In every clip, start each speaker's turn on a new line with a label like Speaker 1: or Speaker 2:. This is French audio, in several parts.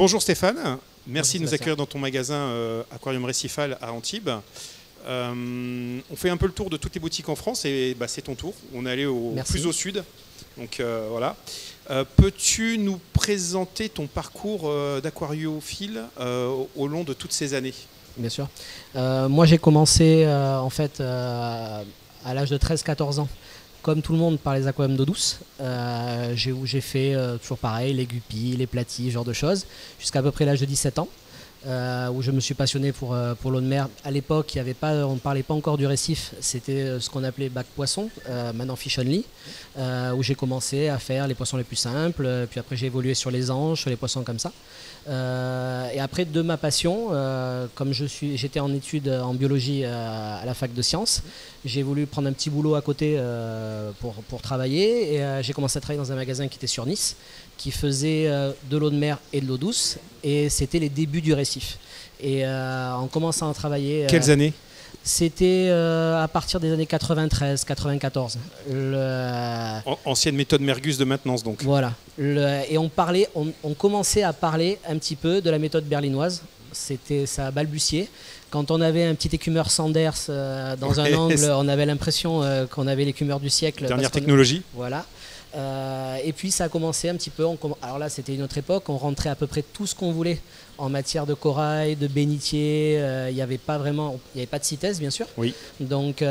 Speaker 1: Bonjour Stéphane, merci de nous
Speaker 2: Sébastien.
Speaker 1: accueillir dans ton magasin Aquarium Récifal à Antibes. On fait un peu le tour de toutes les boutiques en France et c'est ton tour. On est allé plus au sud. Donc voilà. Peux-tu nous présenter ton parcours d'aquariophile au long de toutes ces années?
Speaker 2: Bien sûr. Moi j'ai commencé en fait à l'âge de 13-14 ans. Comme tout le monde, par les aquariums d'eau douce, où j'ai fait toujours pareil, les guppies, les platies, ce genre de choses, jusqu'à peu près l'âge de 17 ans, où je me suis passionné pour l'eau de mer. À l'époque, on ne parlait pas encore du récif, c'était ce qu'on appelait bac poisson, maintenant Fish Only, où j'ai commencé à faire les poissons les plus simples, puis après j'ai évolué sur les anges, sur les poissons comme ça. Et après, de ma passion, comme j'étais en études en biologie à la fac de sciences, j'ai voulu prendre un petit boulot à côté pour travailler. Et j'ai commencé à travailler dans un magasin qui était sur Nice, qui faisait de l'eau de mer et de l'eau douce. Et c'était les débuts du récif. Et en commençant à travailler...
Speaker 1: Quelles années?
Speaker 2: C'était à partir des années 93-94.
Speaker 1: Ancienne méthode Mergus de maintenance donc.
Speaker 2: Voilà. Et on commençait à parler un petit peu de la méthode berlinoise. Ça a balbutié. Quand on avait un petit écumeur Sanders dans un angle, on avait l'impression qu'on avait l'écumeur du siècle.
Speaker 1: Dernière technologie.
Speaker 2: Voilà. Et puis ça a commencé un petit peu. Alors là, c'était une autre époque. On rentrait à peu près tout ce qu'on voulait en matière de corail, de bénitier. Il n'y avait pas de CITES, bien sûr.
Speaker 1: Oui.
Speaker 2: Donc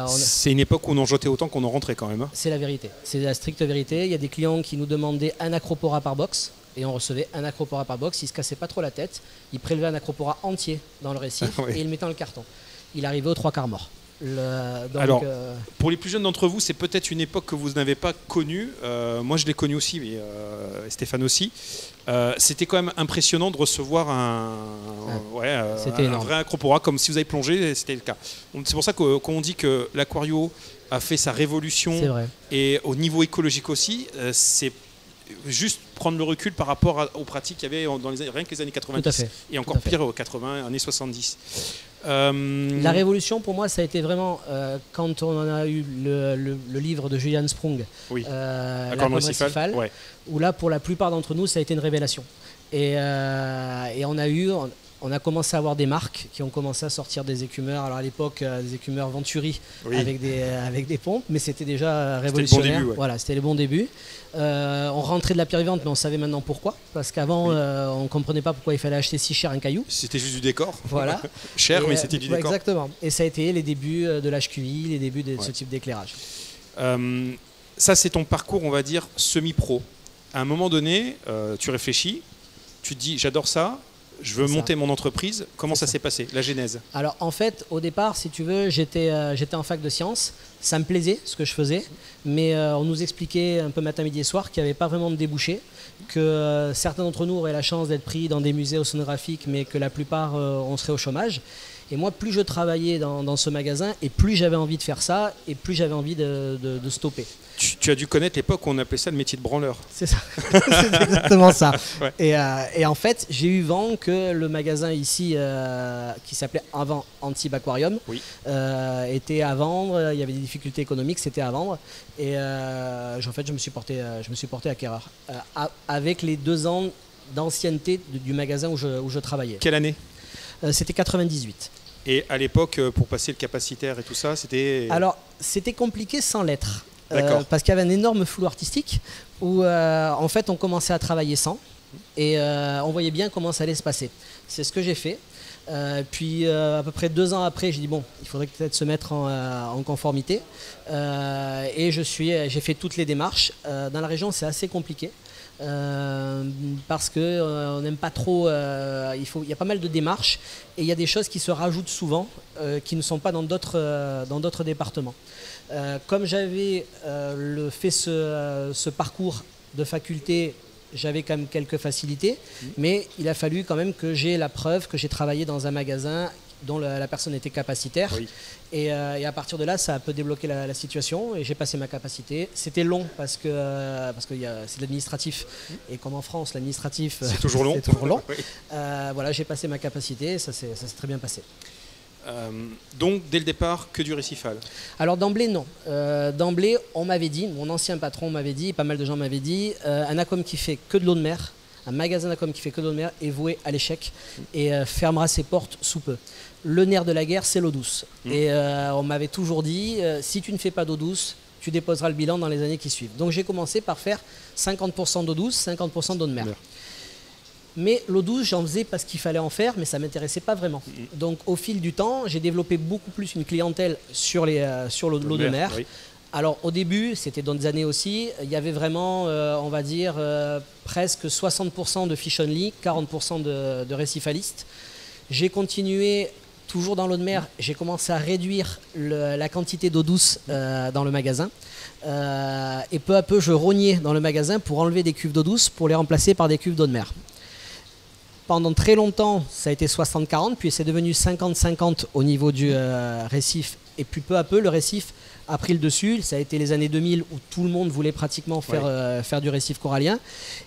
Speaker 1: c'est une époque où on en jetait autant qu'on en rentrait quand même. Hein.
Speaker 2: C'est la vérité. C'est la stricte vérité. Il y a des clients qui nous demandaient un acropora par box. Et on recevait un acropora par box. Ils ne se cassaient pas trop la tête. Ils prélevaient un acropora entier dans le récif et ils le mettaient dans le carton. Il arrivait aux 3/4 morts.
Speaker 1: Alors, pour les plus jeunes d'entre vous, c'est peut-être une époque que vous n'avez pas connue. Moi, je l'ai connue aussi, mais Stéphane aussi. C'était quand même impressionnant de recevoir un vrai acropora, comme si vous avez plongé, c'était le cas. C'est pour ça qu'on dit que l'aquario a fait sa révolution.
Speaker 2: C'est vrai.
Speaker 1: Et au niveau écologique aussi, c'est juste prendre le recul par rapport aux pratiques qu'il y avait dans rien que les années 90 et encore pire aux 80, années 70.
Speaker 2: La révolution pour moi ça a été vraiment quand on en a eu le livre de Julian Sprung, Aquarium Récifal, où là pour la plupart d'entre nous ça a été une révélation. Et on a commencé à avoir des marques qui ont commencé à sortir des écumeurs. Alors à l'époque, des écumeurs Venturi avec des pompes, mais c'était déjà révolutionnaire. C'était le bon début. On rentrait de la pierre vivante, mais on savait maintenant pourquoi. Parce qu'avant, on ne comprenait pas pourquoi il fallait acheter si cher un caillou.
Speaker 1: C'était juste du décor.
Speaker 2: Voilà.
Speaker 1: Cher, mais c'était du décor.
Speaker 2: Exactement. Et ça a été les débuts de l'HQI, les débuts de ce type d'éclairage.
Speaker 1: Ça, c'est ton parcours, on va dire, semi-pro. À un moment donné, tu réfléchis, tu te dis, j'adore ça. Je veux monter mon entreprise. Comment ça s'est passé, la genèse? Alors
Speaker 2: en fait, au départ, si tu veux, j'étais en fac de sciences. Ça me plaisait ce que je faisais, mais on nous expliquait un peu matin, midi et soir qu'il n'y avait pas vraiment de débouchés, que certains d'entre nous auraient la chance d'être pris dans des musées océanographiques, mais que la plupart on serait au chômage. Et moi, plus je travaillais dans ce magasin, et plus j'avais envie de faire ça, et plus j'avais envie de stopper.
Speaker 1: Tu as dû connaître l'époque où on appelait ça le métier de branleur.
Speaker 2: C'est ça, c'est exactement ça. Et en fait, j'ai eu vent que le magasin ici, qui s'appelait avant Antibes Aquarium, était à vendre. Il y avait des difficultés économiques, c'était à vendre. Et en fait, je me suis porté acquéreur avec les 2 ans d'ancienneté du magasin où je travaillais.
Speaker 1: Quelle année?
Speaker 2: C'était 98.
Speaker 1: Et à l'époque, pour passer le capacitaire et tout ça, c'était...
Speaker 2: Alors, c'était compliqué sans l'être.
Speaker 1: Parce
Speaker 2: qu'il y avait un énorme flou artistique où en fait on commençait à travailler sans et on voyait bien comment ça allait se passer. C'est ce que j'ai fait. Puis à peu près 2 ans après, j'ai dit bon, il faudrait peut-être se mettre en conformité. Et j'ai fait toutes les démarches. Dans la région, c'est assez compliqué. Parce qu'on n'aime pas trop, il y a pas mal de démarches et il y a des choses qui se rajoutent souvent qui ne sont pas dans d'autres départements. Comme j'avais fait ce parcours de faculté, j'avais quand même quelques facilités, mais il a fallu quand même que j'ai la preuve que j'ai travaillé dans un magasin dont la personne était capacitaire. Et à partir de là, ça a un peu débloqué la situation et j'ai passé ma capacité. C'était long parce que c'est de l'administratif. Et comme en France, l'administratif,
Speaker 1: c'est toujours long.
Speaker 2: Voilà, j'ai passé ma capacité et ça s'est très bien passé.
Speaker 1: Donc, dès le départ, que du récifal?
Speaker 2: Alors, d'emblée, non. D'emblée, on m'avait dit, mon ancien patron m'avait dit, pas mal de gens m'avaient dit, un aquarium qui fait que de l'eau de mer, un magasin d'aquarium qui fait que d'eau de mer est voué à l'échec et fermera ses portes sous peu. Le nerf de la guerre, c'est l'eau douce. Et on m'avait toujours dit, si tu ne fais pas d'eau douce, tu déposeras le bilan dans les années qui suivent. Donc j'ai commencé par faire 50% d'eau douce, 50% d'eau de mer. Mais l'eau douce, j'en faisais parce qu'il fallait en faire, mais ça ne m'intéressait pas vraiment. Donc au fil du temps, j'ai développé beaucoup plus une clientèle sur l'eau de mer. Oui. Alors au début, c'était dans des années aussi, il y avait vraiment, on va dire, presque 60% de fish only, 40% de récifalistes. J'ai continué toujours dans l'eau de mer, j'ai commencé à réduire la quantité d'eau douce dans le magasin. Et peu à peu, je rognais dans le magasin pour enlever des cuves d'eau douce pour les remplacer par des cuves d'eau de mer. Pendant très longtemps, ça a été 60-40, puis c'est devenu 50-50 au niveau du récif. Et puis peu à peu, le récif a pris le dessus. Ça a été les années 2000 où tout le monde voulait pratiquement faire du récif corallien.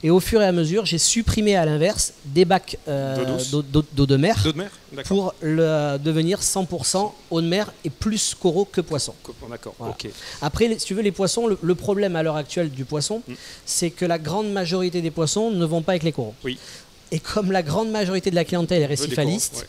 Speaker 2: Et au fur et à mesure, j'ai supprimé à l'inverse des bacs d'eau de mer pour devenir 100% eau de mer et plus coraux que poissons.
Speaker 1: D'accord,
Speaker 2: voilà.
Speaker 1: Okay.
Speaker 2: Après, si tu veux, les poissons, le problème à l'heure actuelle du poisson, c'est que la grande majorité des poissons ne vont pas avec les coraux. Oui. Et comme la grande majorité de la clientèle est récifaliste,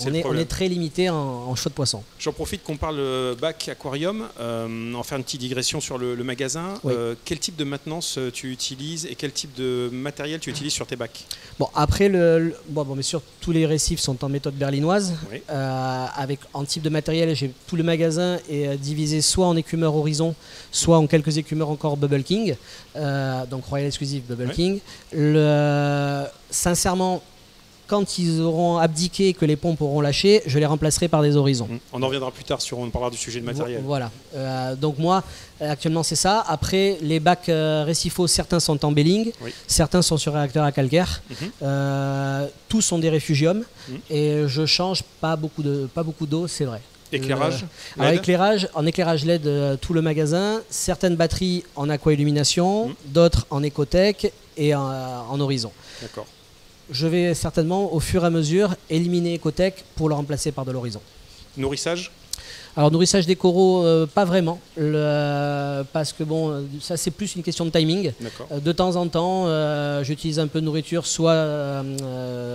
Speaker 2: on est très limité en choix de poisson.
Speaker 1: J'en profite qu'on parle bac aquarium, en faire une petite digression sur le magasin. Oui. Quel type de maintenance tu utilises et quel type de matériel tu utilises sur tes bacs?
Speaker 2: Bon, après, bien sûr, tous les récifs sont en méthode berlinoise. Oui. En type de matériel, tout le magasin est divisé soit en écumeurs Horizon, soit en quelques écumeurs encore Bubble King. Donc Royal Exclusive, Bubble King. Sincèrement, quand ils auront abdiqué, que les pompes auront lâché, je les remplacerai par des Horizons.
Speaker 1: On en reviendra plus tard on parlera du sujet de matériel.
Speaker 2: Voilà. Donc moi, actuellement, c'est ça. Après, les bacs récifaux, certains sont en belling, certains sont sur réacteur à calcaire. Tous sont des réfugiums et je change pas beaucoup d'eau, c'est vrai.
Speaker 1: Éclairage
Speaker 2: en éclairage LED, tout le magasin. Certaines batteries en aqua-illumination, d'autres en écotech et en Horizon. D'accord. Je vais certainement, au fur et à mesure, éliminer Ecotech pour le remplacer par de l'Horizon.
Speaker 1: Nourrissage?
Speaker 2: Alors, nourrissage des coraux, pas vraiment. Parce que bon, ça c'est plus une question de timing. De temps en temps, j'utilise un peu de nourriture, soit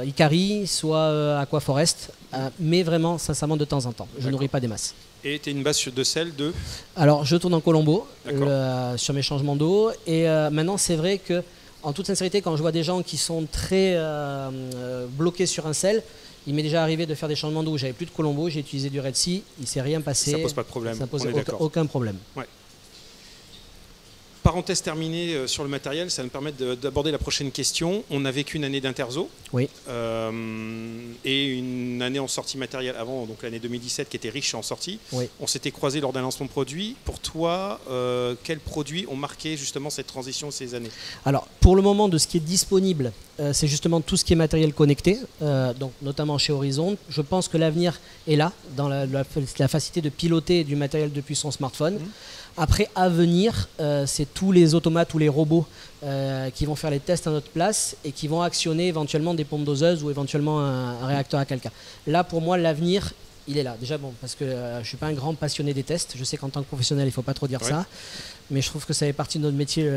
Speaker 2: Icari, soit Aquaforest. Mais vraiment, sincèrement, de temps en temps. Je ne nourris pas des masses.
Speaker 1: Et tu es une base de sel de?
Speaker 2: Alors, je tourne en Colombo sur mes changements d'eau. Et maintenant, c'est vrai que en toute sincérité, quand je vois des gens qui sont très bloqués sur un sel, il m'est déjà arrivé de faire des changements d'eau où j'avais plus de Colombo, j'ai utilisé du Red Sea, il ne s'est rien passé.
Speaker 1: Ça pose pas de problème.
Speaker 2: Ça pose aucun problème. Ouais.
Speaker 1: Parenthèse terminée sur le matériel, ça me permet d'aborder la prochaine question. On a vécu une année d'Interzo et une année en sortie matérielle avant, donc l'année 2017 qui était riche en sorties. Oui. On s'était croisés lors d'un lancement de produit. Pour toi, quels produits ont marqué justement cette transition ces années? Alors,
Speaker 2: pour le moment, de ce qui est disponible, c'est justement tout ce qui est matériel connecté, donc notamment chez Horizon. Je pense que l'avenir est là, dans la facilité de piloter du matériel depuis son smartphone. Après, à venir, c'est tous les automates ou les robots qui vont faire les tests à notre place et qui vont actionner éventuellement des pompes doseuses ou éventuellement un réacteur à calcaire. Là, pour moi, l'avenir, il est là. Déjà, bon, parce que je ne suis pas un grand passionné des tests. Je sais qu'en tant que professionnel, il ne faut pas trop dire ça. Mais je trouve que ça fait partie de notre métier,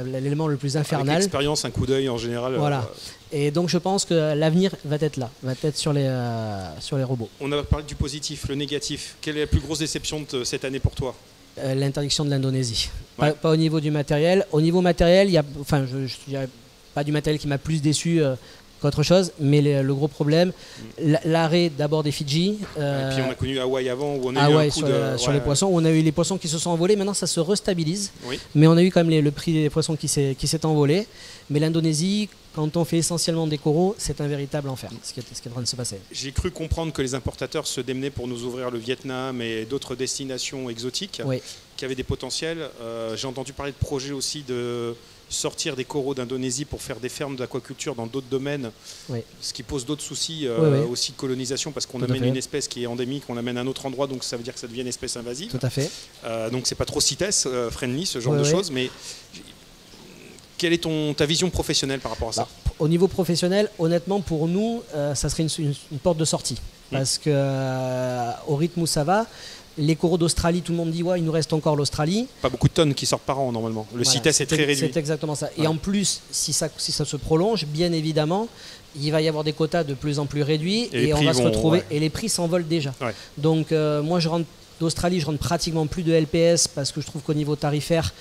Speaker 2: l'élément le plus infernal.
Speaker 1: Avec l'expérience, un coup d'œil en général.
Speaker 2: Voilà. Et donc, je pense que l'avenir va être là, va être sur les robots.
Speaker 1: On a parlé du positif, le négatif. Quelle est la plus grosse déception de cette année pour toi?
Speaker 2: L'interdiction de l'Indonésie. Pas au niveau du matériel. Au niveau matériel, il y a, enfin, je dirais pas du matériel qui m'a plus déçu qu'autre chose, mais le gros problème, l'arrêt d'abord des Fidji.
Speaker 1: Et puis on a connu Hawaï avant, où on a eu un coup
Speaker 2: sur les poissons, où on a eu les poissons qui se sont envolés. Maintenant, ça se restabilise, mais on a eu quand même le prix des poissons qui s'est envolé. Mais l'Indonésie, quand on fait essentiellement des coraux, c'est un véritable enfer, ce qui est en train de se passer.
Speaker 1: J'ai cru comprendre que les importateurs se démenaient pour nous ouvrir le Vietnam et d'autres destinations exotiques qui avaient des potentiels. J'ai entendu parler de projets aussi de sortir des coraux d'Indonésie pour faire des fermes d'aquaculture dans d'autres domaines, ce qui pose d'autres soucis aussi de colonisation, parce qu'on amène une espèce qui est endémique, on l'amène à un autre endroit, donc ça veut dire que ça devient une espèce invasive.
Speaker 2: Tout à fait.
Speaker 1: Donc c'est pas trop CITES friendly, ce genre de choses, mais quelle est ta vision professionnelle par rapport à ça?
Speaker 2: Au niveau professionnel, honnêtement, pour nous, ça serait une porte de sortie. Parce que au rythme où ça va, Les coraux d'Australie, tout le monde dit ouais, il nous reste encore l'Australie.
Speaker 1: Pas beaucoup de tonnes qui sortent par an normalement. Le CITES est très réduit.
Speaker 2: C'est exactement ça. Et en plus, si ça se prolonge, bien évidemment, il va y avoir des quotas de plus en plus réduits et on va se retrouver. Et les prix s'envolent déjà. Ouais. Donc moi, d'Australie, je rentre pratiquement plus de LPS parce que je trouve qu'au niveau tarifaire,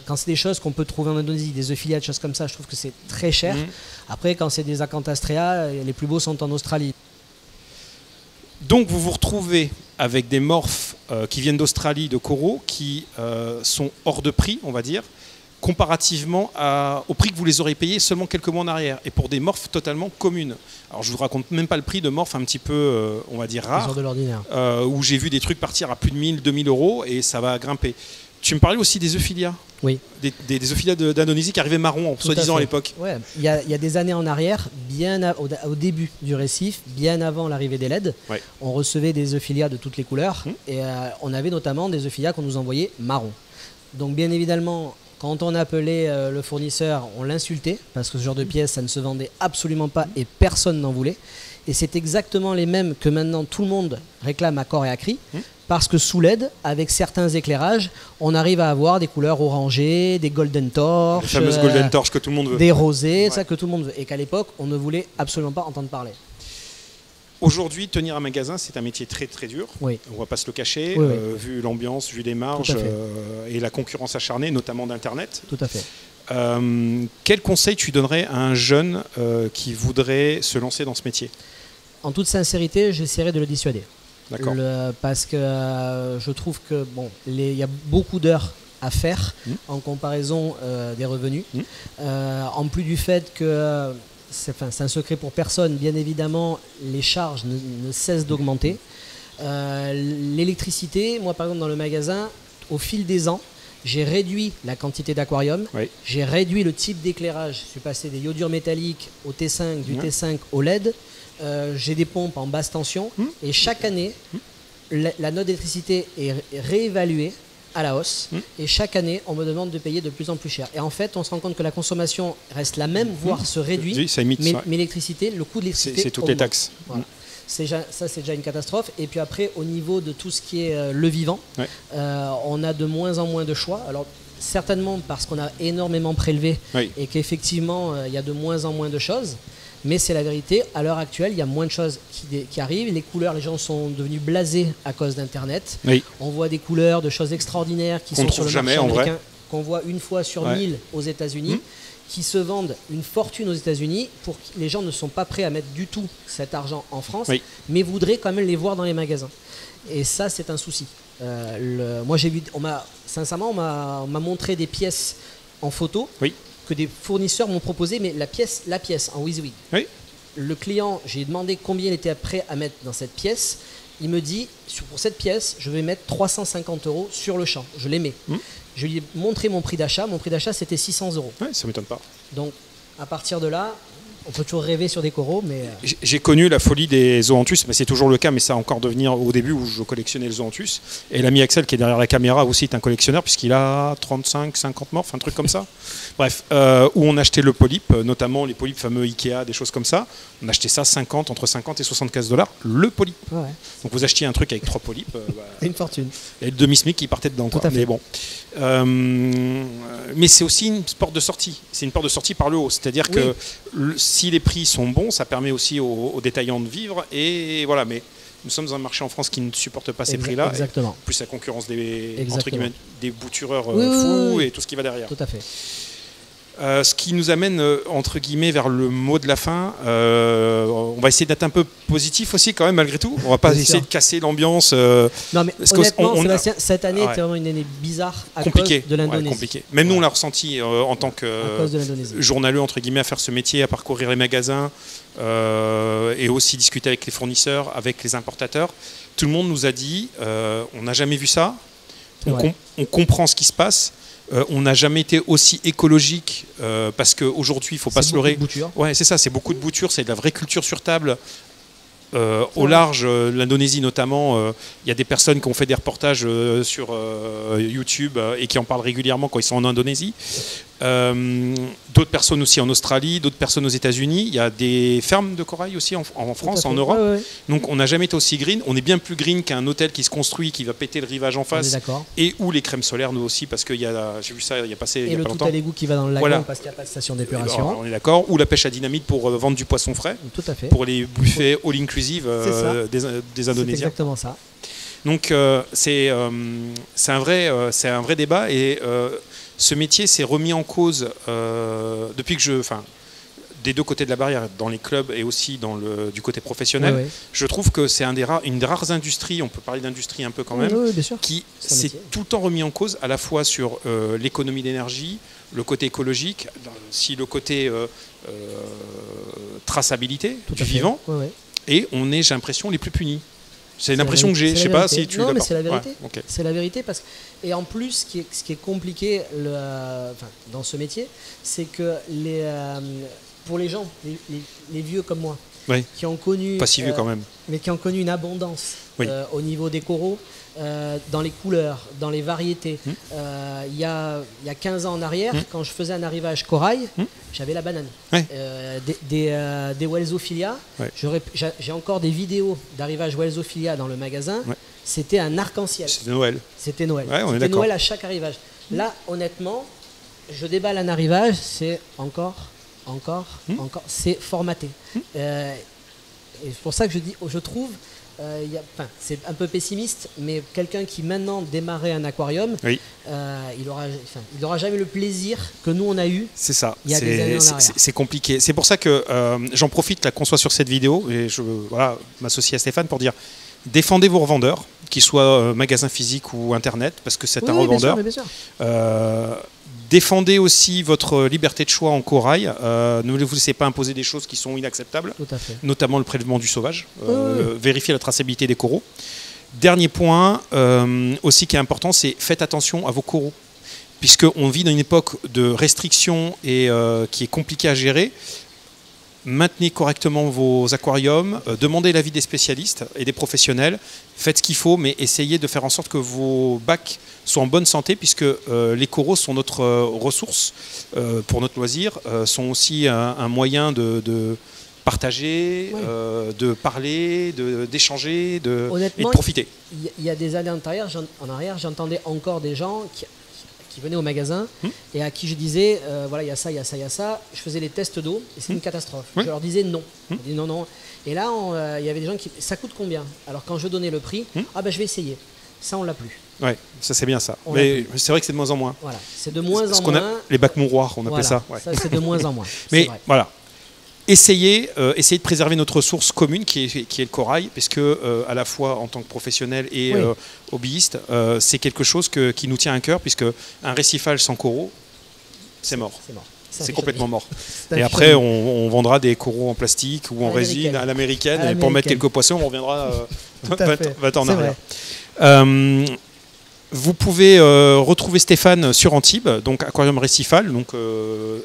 Speaker 2: quand c'est des choses qu'on peut trouver en Indonésie, des euphilia, des choses comme ça, je trouve que c'est très cher. Après, quand c'est des Acanthastrea, les plus beaux sont en Australie.
Speaker 1: Donc vous vous retrouvez avec des morphes qui viennent d'Australie, de coraux, qui sont hors de prix, on va dire, comparativement au prix que vous les aurez payés seulement quelques mois en arrière, et pour des morphes totalement communes. Alors je vous raconte même pas le prix de morphes un petit peu, on va dire, rares,
Speaker 2: de l'ordinaire,
Speaker 1: où j'ai vu des trucs partir à plus de 1000, 2000 euros, et ça va grimper. Tu me parlais aussi des euphilia.
Speaker 2: Oui.
Speaker 1: Des euphilia d'Indonésie qui arrivaient marron, soi-disant à l'époque.
Speaker 2: Ouais. Il y a des années en arrière, au début du récif, bien avant l'arrivée des LED, on recevait des euphilia de toutes les couleurs. Et on avait notamment des euphilia qu'on nous envoyait marron. Donc bien évidemment, quand on appelait le fournisseur, on l'insultait, parce que ce genre de pièces, ça ne se vendait absolument pas et personne n'en voulait. Et c'est exactement les mêmes que maintenant tout le monde réclame à corps et à cri. Parce que sous LED, avec certains éclairages, on arrive à avoir des couleurs orangées, des golden torches,
Speaker 1: les fameuses golden torches que tout le monde veut,
Speaker 2: des rosés, ça que tout le monde veut, et qu'à l'époque, on ne voulait absolument pas entendre parler.
Speaker 1: Aujourd'hui, tenir un magasin, c'est un métier très très dur.
Speaker 2: Oui.
Speaker 1: On ne va pas se le cacher, vu l'ambiance, vu les marges et la concurrence acharnée, notamment d'Internet.
Speaker 2: Tout à fait.
Speaker 1: Quel conseil tu donnerais à un jeune qui voudrait se lancer dans ce métier?
Speaker 2: En toute sincérité, j'essaierai de le dissuader. Parce que je trouve que il y a beaucoup d'heures à faire en comparaison des revenus. En plus du fait que c'est un secret pour personne, bien évidemment, les charges ne cessent d'augmenter. L'électricité, moi par exemple dans le magasin, au fil des ans, j'ai réduit la quantité d'aquarium, j'ai réduit le type d'éclairage. Je suis passé des iodures métalliques au T5, du T5 au LED. J'ai des pompes en basse tension et chaque année, la note d'électricité est réévaluée à la hausse et chaque année, on me demande de payer de plus en plus cher. Et en fait, on se rend compte que la consommation reste la même, voire se réduit, mais l'électricité, le coût de l'électricité
Speaker 1: c'est toutes les taxes.
Speaker 2: Voilà. Ça, c'est déjà une catastrophe. Et puis après, au niveau de tout ce qui est le vivant, on a de moins en moins de choix. Alors, certainement parce qu'on a énormément prélevé et qu'effectivement, il y a de moins en moins de choses. Mais c'est la vérité, à l'heure actuelle, il y a moins de choses qui arrivent. Les couleurs, les gens sont devenus blasés à cause d'Internet. On voit des couleurs de choses extraordinaires qui sont sur le marché américain, qu'on voit une fois sur 1000 aux États-Unis, qui se vendent une fortune aux États-Unis. Les gens ne sont pas prêts à mettre du tout cet argent en France, mais voudraient quand même les voir dans les magasins. Et ça, c'est un souci. Moi, j'ai vu, sincèrement, on m'a montré des pièces en photo. Que des fournisseurs m'ont proposé, mais la pièce en WYSIWYG. Le client, j'ai demandé combien il était prêt à mettre dans cette pièce. Il me dit, pour cette pièce, je vais mettre 350 € sur le champ. Je les mets. Je lui ai montré mon prix d'achat. Mon prix d'achat, c'était 600 €.
Speaker 1: Ça ne m'étonne pas.
Speaker 2: Donc, à partir de là, on peut toujours rêver sur des coraux, mais...
Speaker 1: J'ai connu la folie des zoanthus, mais c'est toujours le cas, mais ça va encore devenir au début où je collectionnais le zoanthus. Et l'ami Axel, qui est derrière la caméra, aussi est un collectionneur, puisqu'il a 35, 50 morphes, un truc comme ça. Bref, où on achetait le polype, notamment les polypes fameux Ikea, des choses comme ça. On achetait ça entre 50 et 75 $, le polype. Donc vous achetiez un truc avec 3 polypes.
Speaker 2: Une fortune.
Speaker 1: Et le demi-smic qui partait dedans.
Speaker 2: Tout à fait.
Speaker 1: Mais bon. Mais c'est aussi une porte de sortie. C'est une porte de sortie par le haut. C'est-à-dire que si les prix sont bons, ça permet aussi aux détaillants de vivre. Et voilà, mais nous sommes dans un marché en France qui ne supporte pas ces prix-là.
Speaker 2: Exactement.
Speaker 1: Plus la concurrence des boutureurs fous et tout ce qui va derrière.
Speaker 2: Tout à fait.
Speaker 1: Ce qui nous amène entre guillemets vers le mot de la fin. On va essayer d'être un peu positif aussi quand même malgré tout. On va pas essayer de casser l'ambiance.
Speaker 2: Non mais honnêtement, Sébastien, cette année était vraiment une année bizarre à cause de l'Indonésie.
Speaker 1: Compliqué. Même nous on l'a ressenti en tant que journaleux entre guillemets à faire ce métier, à parcourir les magasins et aussi discuter avec les fournisseurs, avec les importateurs. Tout le monde nous a dit on n'a jamais vu ça. On comprend ce qui se passe. On n'a jamais été aussi écologique parce qu'aujourd'hui, il ne faut pas se leurrer. Ouais, c'est ça, c'est beaucoup de boutures, c'est de la vraie culture sur table. Au large, l'Indonésie notamment, il y a des personnes qui ont fait des reportages sur YouTube et qui en parlent régulièrement quand ils sont en Indonésie. D'autres personnes aussi en Australie, d'autres personnes aux États-Unis. Il y a des fermes de corail aussi en France, en Europe.
Speaker 2: Ouais.
Speaker 1: Donc on n'a jamais été aussi green. On est bien plus green qu'un hôtel qui se construit, qui va péter le rivage en face. Et ou les crèmes solaires, nous aussi, parce que j'ai vu ça il y a passé il y a pas longtemps.
Speaker 2: Et le tout à l'égout qui va dans le lagon parce qu'il n'y a pas de station d'épuration.
Speaker 1: On est d'accord. Ou la pêche à dynamite pour vendre du poisson frais.
Speaker 2: Tout à fait.
Speaker 1: Pour les buffets all-inclusive des Indonésiens.
Speaker 2: C'est exactement ça.
Speaker 1: Donc c'est un vrai débat et ce métier s'est remis en cause depuis que des deux côtés de la barrière, dans les clubs et aussi du côté professionnel.
Speaker 2: Oui.
Speaker 1: Je trouve que c'est une des rares industries, on peut parler d'industrie un peu quand même, qui s'est tout le temps remis en cause, à la fois sur l'économie d'énergie, le côté écologique, si le côté traçabilité du vivant, et on est, j'ai l'impression, les plus punis. C'est l'impression que j'ai, je sais pas si tu...
Speaker 2: Non, mais c'est la vérité.
Speaker 1: Ouais, okay.
Speaker 2: C'est la vérité parce que... Et en plus, ce qui est compliqué dans ce métier, c'est que pour les gens, les vieux comme moi, qui ont connu...
Speaker 1: Pas si vieux quand même.
Speaker 2: Mais qui ont connu une abondance au niveau des coraux, dans les couleurs, dans les variétés. Il y a 15 ans en arrière, quand je faisais un arrivage corail, j'avais la banane. Des Welsophilia, j'ai encore des vidéos d'arrivage Welsophilia dans le magasin. C'était un arc-en-ciel.
Speaker 1: C'était Noël.
Speaker 2: C'était Noël.
Speaker 1: C'était
Speaker 2: Noël à chaque arrivage. Là, honnêtement, je déballe un arrivage, c'est encore, c'est formaté. Et c'est pour ça que je trouve... c'est un peu pessimiste, mais quelqu'un qui maintenant démarrait un aquarium, il aura jamais le plaisir que nous on a eu.
Speaker 1: C'est ça.
Speaker 2: Il y a des années en arrière.
Speaker 1: C'est compliqué. C'est pour ça que j'en profite là qu'on soit sur cette vidéo et je m'associe à Stéphane pour dire défendez vos revendeurs, qu'ils soient magasins physiques ou internet, parce que c'est un revendeur.
Speaker 2: Bien sûr.
Speaker 1: Défendez aussi votre liberté de choix en corail. Ne vous laissez pas imposer des choses qui sont inacceptables, notamment le prélèvement du sauvage. Vérifiez la traçabilité des coraux. Dernier point aussi qui est important, c'est faites attention à vos coraux. Puisqu'on vit dans une époque de restrictions et qui est compliquée à gérer. Maintenez correctement vos aquariums, demandez l'avis des spécialistes et des professionnels, faites ce qu'il faut, mais essayez de faire en sorte que vos bacs soient en bonne santé, puisque les coraux sont notre ressource pour notre loisir, sont aussi un moyen de partager, de parler, d'échanger et de profiter.
Speaker 2: Il y a des années en arrière, j'entendais encore des gens qui venaient au magasin et à qui je disais voilà, il y a ça, il y a ça, il y a ça. Je faisais les tests d'eau et c'est une catastrophe. Je leur disais non. Je dis non. Et là, il y avait des gens qui... Ça coûte combien? Alors quand je donnais le prix, je vais essayer. Ça, on l'a plus.
Speaker 1: Ouais, ça c'est bien ça. Mais c'est vrai que c'est de moins en moins.
Speaker 2: Voilà, c'est de moins en moins.
Speaker 1: Les bacs mouroirs, on appelle ça.
Speaker 2: Ça, c'est de moins en moins.
Speaker 1: Mais voilà. Essayez de préserver notre ressource commune qui est le corail, parce que à la fois en tant que professionnel et hobbyiste, c'est quelque chose qui nous tient à cœur, puisque un récifage sans coraux, c'est mort. C'est complètement mort. Et après, on vendra des coraux en plastique ou en résine à l'américaine, et pour mettre quelques poissons, on reviendra 20 ans en arrière. Vous pouvez retrouver Stéphane sur Antibes, donc Aquarium Récifal, donc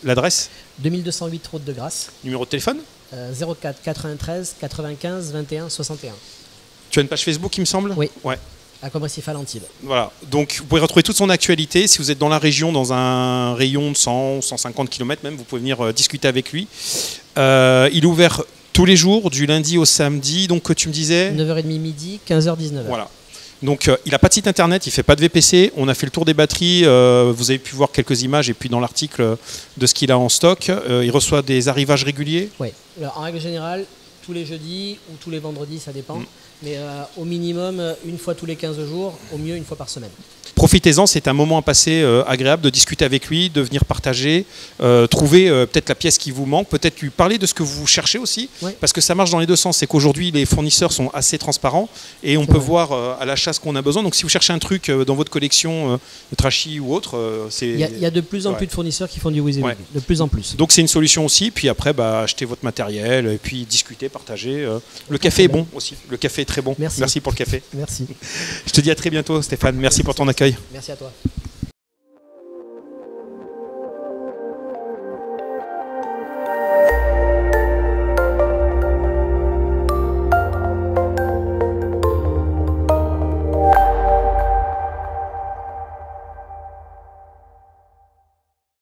Speaker 1: l'adresse
Speaker 2: 2208 route de Grasse.
Speaker 1: Numéro de téléphone
Speaker 2: 04 93 95 21 61.
Speaker 1: Tu as une page Facebook, il me semble?
Speaker 2: Oui.
Speaker 1: Ouais.
Speaker 2: Aquarium Récifal Antibes. Voilà,
Speaker 1: donc vous pouvez retrouver toute son actualité. Si vous êtes dans la région, dans un rayon de 100, 150 km même, vous pouvez venir discuter avec lui. Il est ouvert tous les jours, du lundi au samedi, donc que tu me disais
Speaker 2: 9h30 midi, 15h 19h.
Speaker 1: Voilà. Donc il n'a pas de site internet, il ne fait pas de VPC, on a fait le tour des batteries, vous avez pu voir quelques images et puis dans l'article de ce qu'il a en stock, il reçoit des arrivages réguliers?
Speaker 2: Oui, en règle générale, tous les jeudis ou tous les vendredis, ça dépend, mais au minimum une fois tous les 15 jours, au mieux une fois par semaine.
Speaker 1: Profitez-en, c'est un moment à passer agréable de discuter avec lui, de venir partager, trouver peut-être la pièce qui vous manque, peut-être lui parler de ce que vous cherchez aussi, parce que ça marche dans les deux sens. C'est qu'aujourd'hui, les fournisseurs sont assez transparents et on peut voir à l'achat ce qu'on a besoin. Donc si vous cherchez un truc dans votre collection, trashy ou autre, c'est...
Speaker 2: Il y a de plus en plus de fournisseurs qui font du WYSIWYG, de plus en plus.
Speaker 1: Donc c'est une solution aussi, puis après, achetez votre matériel, et puis discutez, partagez. Le café est bon aussi, le café est très bon. Merci pour le café.
Speaker 2: Merci.
Speaker 1: Je te dis à très bientôt Stéphane, merci pour ton accueil.
Speaker 2: Merci à toi.